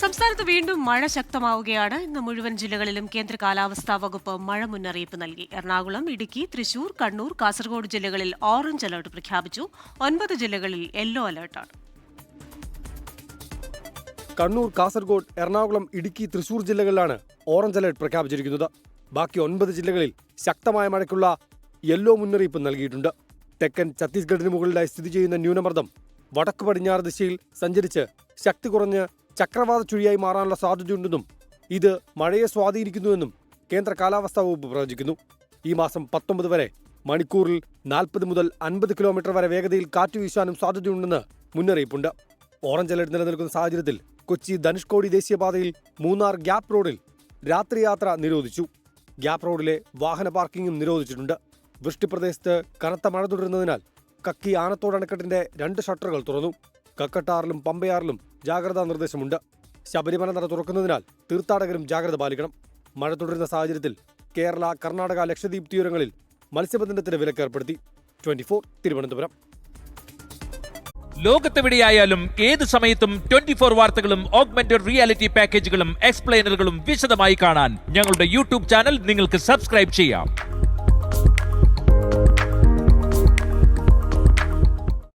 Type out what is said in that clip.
സംസ്ഥാനത്ത് വീണ്ടും മഴ ശക്തമാവുകയാണ്. ഇന്ന് മുഴുവൻ ജില്ലകളിലും കേന്ദ്ര കാലാവസ്ഥാ വകുപ്പ് മഴ മുന്നറിയിപ്പ് നൽകി. എറണാകുളം, ഇടുക്കി, തൃശൂർ, കണ്ണൂർ, കാസർഗോഡ് ജില്ലകളിൽ ഓറഞ്ച് അലർട്ട് പ്രഖ്യാപിച്ചു. 9 ജില്ലകളിൽ യെല്ലോ അലർട്ടാണ്. കണ്ണൂർ, കാസർഗോഡ്, എറണാകുളം, ഇടുക്കി, തൃശൂർ ജില്ലകളിലാണ് ഓറഞ്ച് അലർട്ട് പ്രഖ്യാപിച്ചിരിക്കുന്നത്. ബാക്കി 9 ജില്ലകളിൽ ശക്തമായ മഴയ്ക്കുള്ള യെല്ലോ മുന്നറിയിപ്പ് നൽകിയിട്ടുണ്ട്. തെക്കൻ ഛത്തീസ്ഗഡിന് മുകളിലായി സ്ഥിതി ചെയ്യുന്ന ന്യൂനമർദ്ദം വടക്ക് പടിഞ്ഞാറ് ദിശയിൽ സഞ്ചരിച്ച് ശക്തി കുറഞ്ഞ് ചക്രവാത ചുഴിയായി മാറാനുള്ള സാധ്യതയുണ്ടെന്നും ഇത് മഴയെ സ്വാധീനിക്കുന്നുവെന്നും കേന്ദ്ര കാലാവസ്ഥാ വകുപ്പ് പ്രവചിക്കുന്നു. ഈ മാസം 19 വരെ മണിക്കൂറിൽ 40 മുതൽ 50 കിലോമീറ്റർ വരെ വേഗതയിൽ കാറ്റ് വീശാനും സാധ്യതയുണ്ടെന്ന് മുന്നറിയിപ്പുണ്ട്. ഓറഞ്ച് അലർട്ട് നിലനിൽക്കുന്ന സാഹചര്യത്തിൽ കൊച്ചി ധനുഷ്കോടി ദേശീയപാതയിൽ മൂന്നാർ ഗ്യാപ് റോഡിൽ രാത്രി യാത്ര നിരോധിച്ചു. ഗ്യാപ് റോഡിലെ വാഹന പാർക്കിംഗും നിരോധിച്ചിട്ടുണ്ട്. വൃഷ്ടിപ്രദേശത്ത് കനത്ത മഴ തുടരുന്നതിനാൽ കക്കി ആനത്തോട് അണക്കെട്ടിന്റെ 2 ഷട്ടറുകൾ തുറന്നു. കക്കട്ടാറിലും പമ്പയാറിലും ജാഗ്രതാ നിർദ്ദേശമുണ്ട്. ശബരിമല നട തുറക്കുന്നതിനാൽ തീർത്ഥാടകരും ജാഗ്രത പാലിക്കണം. മഴ തുടരുന്ന സാഹചര്യത്തിൽ കേരള, കർണാടക, ലക്ഷദ്വീപ് തീരങ്ങളിൽ മത്സ്യബന്ധനത്തിന് വിലക്ക് ഏർപ്പെടുത്തി. 24 തിരുവനന്തപുരം. ലോകത്തെവിടെയായാലും ഏത് സമയത്തും 24 വാർത്തകളും ഓഗ്മെന്റഡ് റിയാലിറ്റി പാക്കേജുകളും എക്സ്പ്ലെയിനറുകളും വിശദമായി കാണാൻ ഞങ്ങളുടെ യൂട്യൂബ് ചാനൽ നിങ്ങൾക്ക് സബ്സ്ക്രൈബ് ചെയ്യാം.